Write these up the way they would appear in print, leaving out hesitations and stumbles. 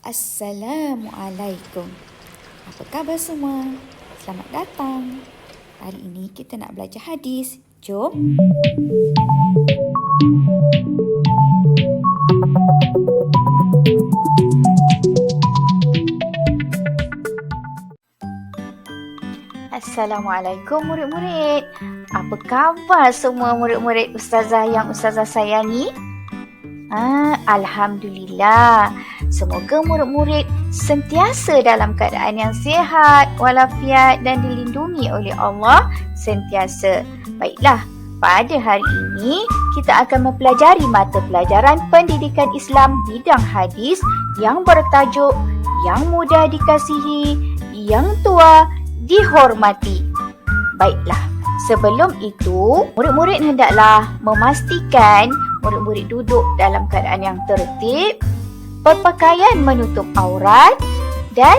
Assalamualaikum. Apa khabar semua? Selamat datang. Hari ini kita nak belajar hadis. Jom. Assalamualaikum murid-murid. Apa khabar semua murid-murid Ustazah yang Ustazah sayangi? Alhamdulillah. Semoga murid-murid sentiasa dalam keadaan yang sihat, walafiat dan dilindungi oleh Allah sentiasa. Baiklah, pada hari ini kita akan mempelajari mata pelajaran pendidikan Islam bidang hadis yang bertajuk Yang Mudah Dikasihi, Yang Tua Dihormati. Baiklah, sebelum itu, murid-murid hendaklah memastikan murid-murid duduk dalam keadaan yang tertib, berpakaian menutup aurat dan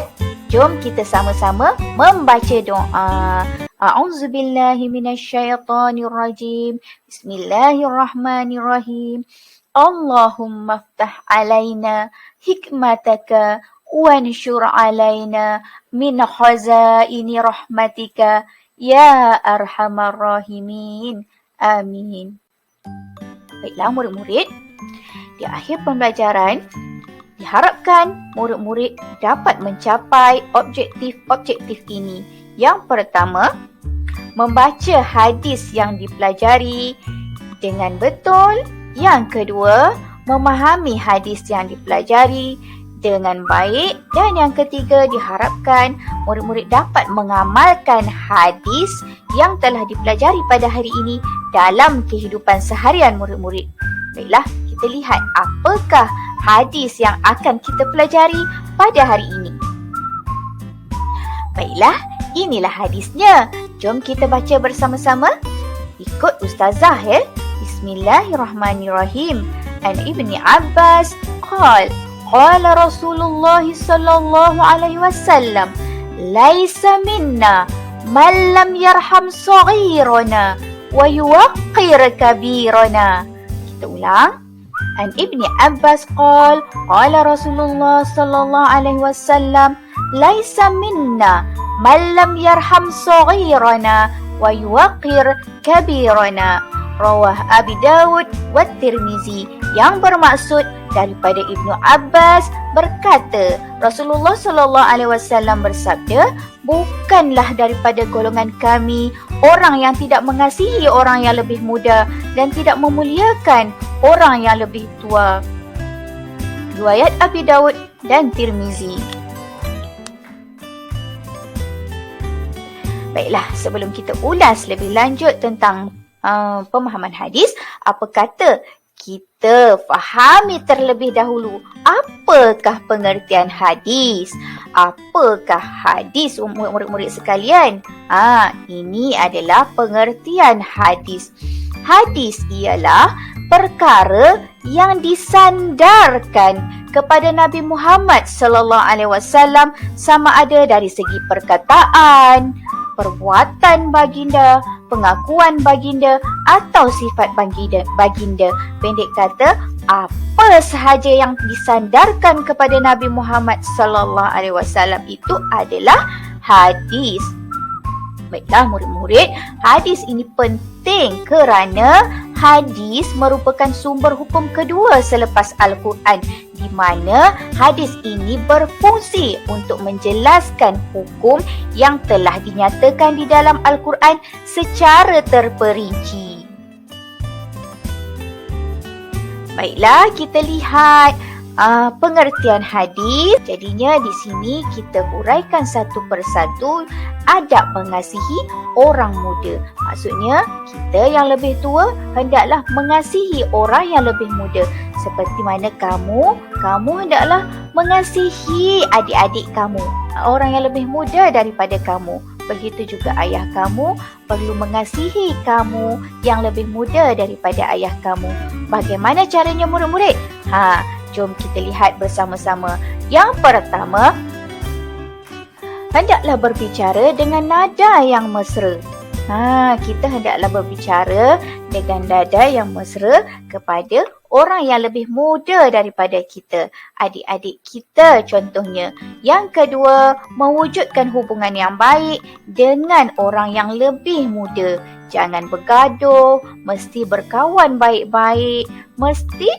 jom kita sama-sama membaca doa. A'udzubillahi minasyaitonirrajim. Bismillahirrahmanirrahim. Allahumma ftah alaina hikmataka wanshur alaina min khazaini rahmatika ya arhamar rahimin. Amin. Baiklah murid-murid, di akhir pembelajaran, diharapkan murid-murid dapat mencapai objektif-objektif ini. Yang pertama, membaca hadis yang dipelajari dengan betul. Yang kedua, memahami hadis yang dipelajari dengan baik. Dan yang ketiga, diharapkan murid-murid dapat mengamalkan hadis yang telah dipelajari pada hari ini dalam kehidupan seharian murid-murid. Baiklah, kita lihat apakah hadis yang akan kita pelajari pada hari ini. Baiklah, inilah hadisnya. Jom kita baca bersama-sama. Ikut Ustazah ya. Bismillahirrahmanirrahim. An Ibni Abbas qala Rasulullah sallallahu alaihi wasallam, laisa minna man lam yarham saghirana wa yuwaqqir kabirana. Kita ulang. An Ibni Abbas qala Rasulullah sallallahu alaihi wasallam, laisa minna man lam yarham saghirana wa yuwaqqir kabirana. Rawah Abi Dawud wa Tirmizi. Yang bermaksud daripada Ibnu Abbas berkata, Rasulullah sallallahu alaihi wasallam bersabda, bukanlah daripada golongan kami orang yang tidak mengasihi orang yang lebih muda dan tidak memuliakan orang yang lebih tua. Riwayat Abi Dawud dan Tirmizi. Baiklah, sebelum kita ulas lebih lanjut tentang pemahaman hadis, apa kata kita fahami terlebih dahulu apakah pengertian hadis? Apakah hadis murid-murid sekalian? Ini adalah pengertian hadis. Hadis ialah perkara yang disandarkan kepada Nabi Muhammad sallallahu alaihi wasallam, sama ada dari segi perkataan, perbuatan baginda, pengakuan baginda atau sifat baginda. Pendek kata, apa sahaja yang disandarkan kepada Nabi Muhammad sallallahu alaihi wasallam itu adalah hadis. Baiklah murid-murid, hadis ini penting kerana hadis merupakan sumber hukum kedua selepas Al-Quran, di mana hadis ini berfungsi untuk menjelaskan hukum yang telah dinyatakan di dalam Al-Quran secara terperinci. Baiklah, kita lihat pengertian hadis. Jadinya di sini kita huraikan satu persatu. Adab mengasihi orang muda. Maksudnya kita yang lebih tua hendaklah mengasihi orang yang lebih muda. Seperti mana kamu hendaklah mengasihi adik-adik kamu, orang yang lebih muda daripada kamu. Begitu juga ayah kamu perlu mengasihi kamu yang lebih muda daripada ayah kamu. Bagaimana caranya murid-murid? Jom kita lihat bersama-sama. Yang pertama, hendaklah berbicara dengan nada yang mesra. Kita hendaklah berbicara dengan nada yang mesra kepada orang yang lebih muda daripada kita, adik-adik kita contohnya. Yang kedua, mewujudkan hubungan yang baik dengan orang yang lebih muda. Jangan bergaduh, mesti berkawan baik-baik, mesti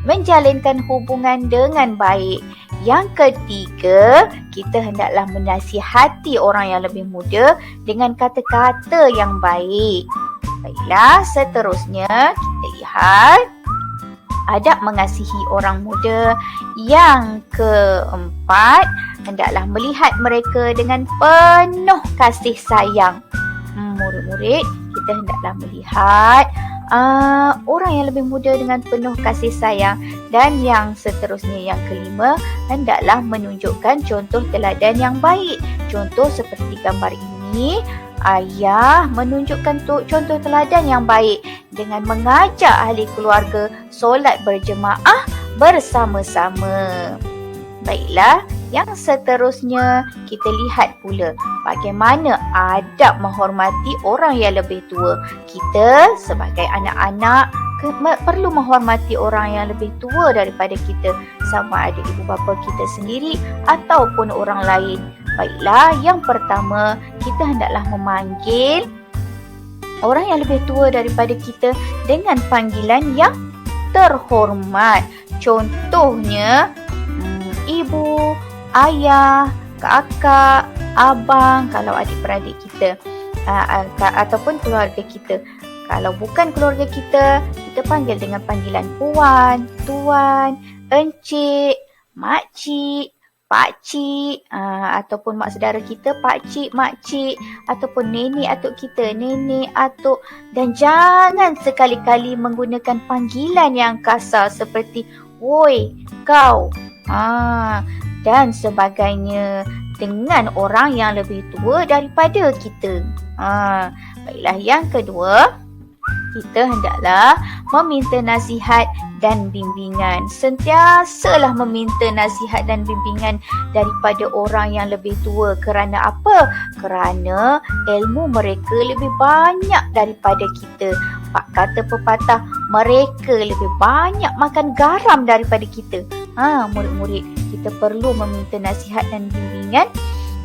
menjalinkan hubungan dengan baik. Yang ketiga, kita hendaklah menasihati orang yang lebih muda dengan kata-kata yang baik. Baiklah, seterusnya kita lihat adab mengasihi orang muda. Yang keempat, hendaklah melihat mereka dengan penuh kasih sayang. Murid-murid, kita hendaklah melihat orang yang lebih muda dengan penuh kasih sayang. Dan yang seterusnya, yang kelima, hendaklah menunjukkan contoh teladan yang baik. Contoh seperti gambar ini, ayah menunjukkan contoh teladan yang baik dengan mengajak ahli keluarga solat berjemaah bersama-sama. Baiklah, yang seterusnya kita lihat pula bagaimana adab menghormati orang yang lebih tua. Kita sebagai anak-anak perlu menghormati orang yang lebih tua daripada kita, sama ada ibu bapa kita sendiri ataupun orang lain. Baiklah, yang pertama, kita hendaklah memanggil orang yang lebih tua daripada kita dengan panggilan yang terhormat. Contohnya, ibu, ayah, kakak, abang kalau adik-beradik kita, ataupun keluarga kita. Kalau bukan keluarga kita, kita panggil dengan panggilan puan, tuan, encik, makcik, pakcik, ataupun mak saudara kita pakcik, makcik, ataupun nenek atuk kita, nenek atuk. Dan jangan sekali-kali menggunakan panggilan yang kasar seperti woi, kau, dan sebagainya dengan orang yang lebih tua daripada kita. Baiklah, yang kedua, kita hendaklah meminta nasihat dan bimbingan. Sentiasalah meminta nasihat dan bimbingan daripada orang yang lebih tua. Kerana apa? Kerana ilmu mereka lebih banyak daripada kita. Pak kata pepatah, mereka lebih banyak makan garam daripada kita. Murid-murid, kita perlu meminta nasihat dan bimbingan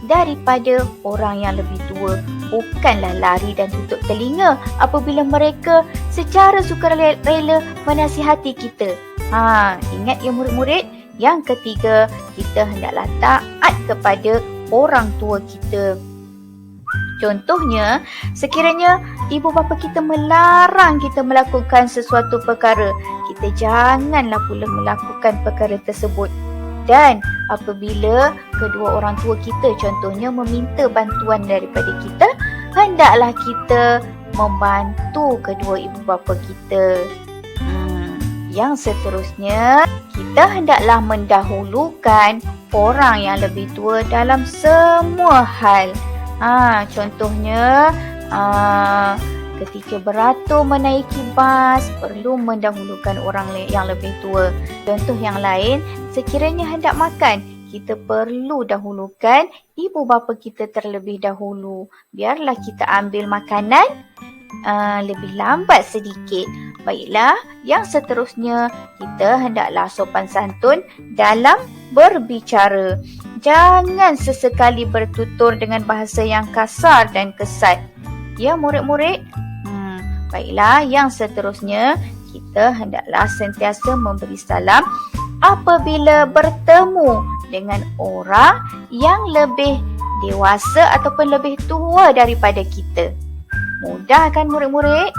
daripada orang yang lebih tua. Bukanlah lari dan tutup telinga apabila mereka secara sukarela menasihati kita. Ingat ya murid-murid. Yang ketiga, kita hendaklah taat kepada orang tua kita. Contohnya, sekiranya ibu bapa kita melarang kita melakukan sesuatu perkara, kita janganlah pula melakukan perkara tersebut. Dan apabila kedua orang tua kita contohnya meminta bantuan daripada kita, hendaklah kita membantu kedua ibu bapa kita. Yang seterusnya, kita hendaklah mendahulukan orang yang lebih tua dalam semua hal. Contohnya, ketika beratur menaiki bas, perlu mendahulukan orang yang lebih tua. Contoh yang lain, sekiranya hendak makan, kita perlu dahulukan ibu bapa kita terlebih dahulu. Biarlah kita ambil makanan lebih lambat sedikit. Baiklah, yang seterusnya, kita hendaklah sopan santun dalam berbicara. Jangan sesekali bertutur dengan bahasa yang kasar dan kesat. Ya murid-murid? Baiklah, yang seterusnya, kita hendaklah sentiasa memberi salam apabila bertemu dengan orang yang lebih dewasa ataupun lebih tua daripada kita. Mudah kan murid-murid?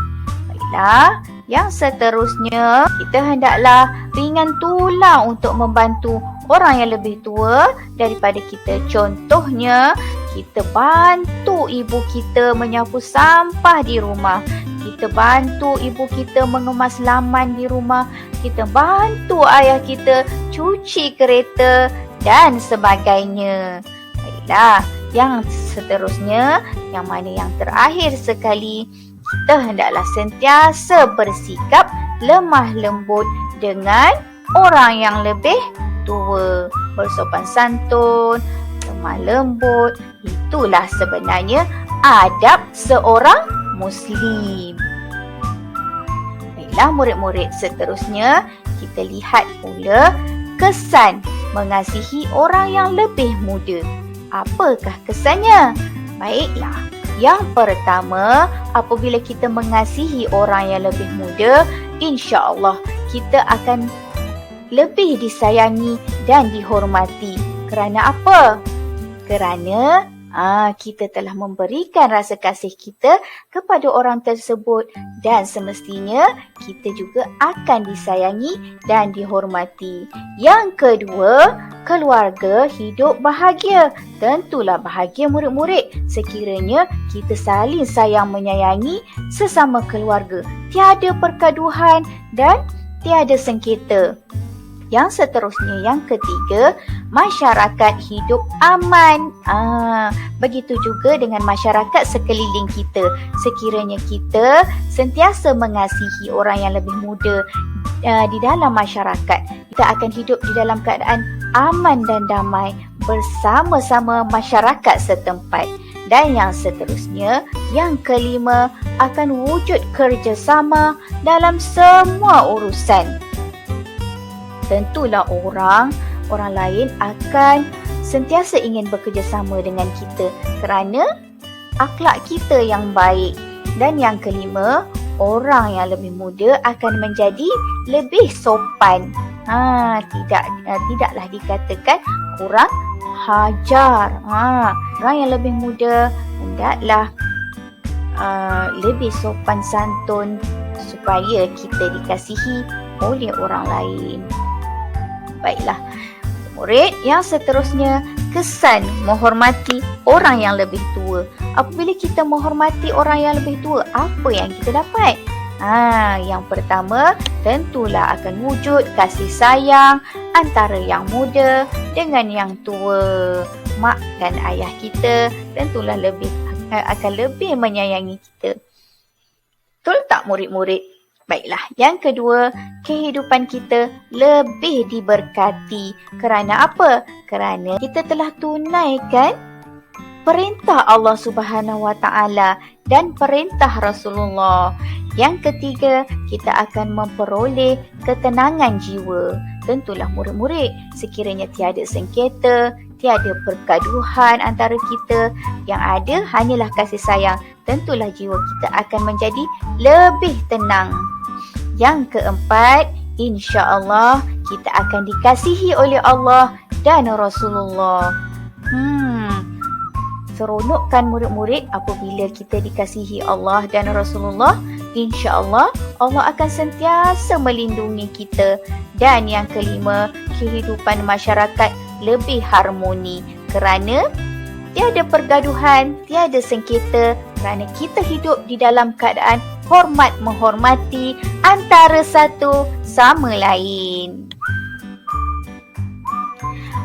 Baiklah, yang seterusnya, kita hendaklah ringan tulang untuk membantu orang yang lebih tua daripada kita. Contohnya, kita bantu ibu kita menyapu sampah di rumah. Kita bantu ibu kita mengemas laman di rumah. Kita bantu ayah kita cuci kereta dan sebagainya. Baiklah, yang seterusnya, yang mana yang terakhir sekali, kita hendaklah sentiasa bersikap lemah lembut dengan orang yang lebih tua. Bersopan santun, lemah lembut, itulah sebenarnya adab seorang Muslim. Baiklah murid-murid, seterusnya kita lihat pula kesan mengasihi orang yang lebih muda. Apakah kesannya? Baiklah, yang pertama, apabila kita mengasihi orang yang lebih muda, insya-Allah kita akan lebih disayangi dan dihormati. Kerana apa? Kerana kita telah memberikan rasa kasih kita kepada orang tersebut dan semestinya kita juga akan disayangi dan dihormati. Yang kedua, keluarga hidup bahagia. Tentulah bahagia murid-murid sekiranya kita saling sayang menyayangi sesama keluarga. Tiada pergaduhan dan tiada sengketa. Yang seterusnya, yang ketiga, masyarakat hidup aman. Begitu juga dengan masyarakat sekeliling kita. Sekiranya kita sentiasa mengasihi orang yang lebih muda di dalam masyarakat, kita akan hidup di dalam keadaan aman dan damai bersama-sama masyarakat setempat. Dan yang seterusnya, yang kelima, akan wujud kerjasama dalam semua urusan. Tentulah orang lain akan sentiasa ingin bekerjasama dengan kita kerana akhlak kita yang baik. Dan yang kelima, orang yang lebih muda akan menjadi lebih sopan. Tidaklah dikatakan kurang hajar. Orang yang lebih muda hendaklah lebih sopan santun supaya kita dikasihi oleh orang lain. Baiklah, murid, yang seterusnya, kesan menghormati orang yang lebih tua. Apabila kita menghormati orang yang lebih tua, apa yang kita dapat? Yang pertama, tentulah akan wujud kasih sayang antara yang muda dengan yang tua. Mak dan ayah kita tentulah akan lebih menyayangi kita. Betul tak murid-murid? Baiklah, yang kedua, kehidupan kita lebih diberkati. Kerana apa? Kerana kita telah tunaikan perintah Allah Subhanahu Wa Taala dan perintah Rasulullah. Yang ketiga, kita akan memperoleh ketenangan jiwa. Tentulah murid-murid, sekiranya tiada sengketa, tiada pergaduhan antara kita, yang ada hanyalah kasih sayang, tentulah jiwa kita akan menjadi lebih tenang. Yang keempat, insya-Allah kita akan dikasihi oleh Allah dan Rasulullah. Seronok kan murid-murid apabila kita dikasihi Allah dan Rasulullah? InsyaAllah Allah akan sentiasa melindungi kita. Dan yang kelima, kehidupan masyarakat lebih harmoni kerana tiada pergaduhan, tiada sengketa kerana kita hidup di dalam keadaan hormat menghormati antara satu sama lain.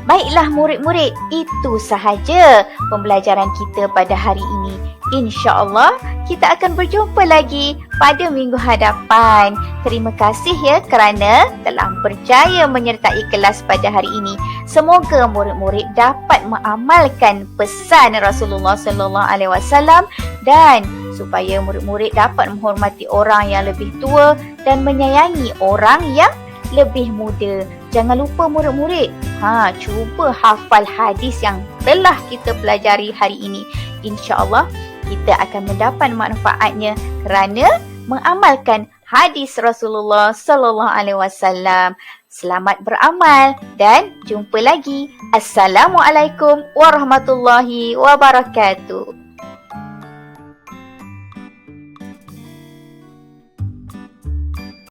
Baiklah murid-murid, itu sahaja pembelajaran kita pada hari ini. InsyaAllah kita akan berjumpa lagi pada minggu hadapan. Terima kasih ya kerana telah berjaya menyertai kelas pada hari ini. Semoga murid-murid dapat mengamalkan pesan Rasulullah SAW dan supaya murid-murid dapat menghormati orang yang lebih tua dan menyayangi orang yang lebih muda. Jangan lupa murid-murid, cuba hafal hadis yang telah kita pelajari hari ini. InsyaAllah kita akan mendapat manfaatnya kerana mengamalkan hadis Rasulullah SAW. Selamat beramal dan jumpa lagi. Assalamualaikum warahmatullahi wabarakatuh.